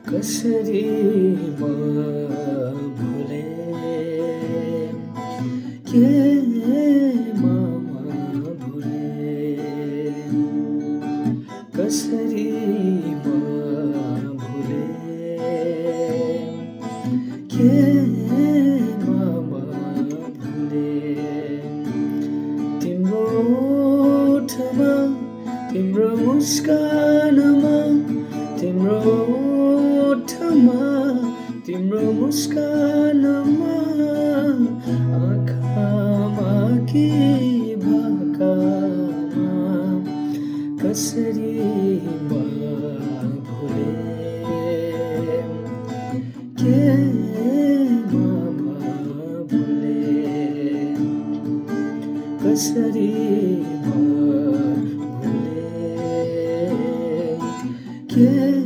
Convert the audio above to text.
कसरी म भुले के म भुले कसरी म भुले के म भुले तिम्रो ओठमा तिम्रो मुस्कानमा तिम्रो ओठमा तिम्रो मुस्कानमा आँखामा कि भाकामा कसरी म भुले के म भुले कसरी म भुले के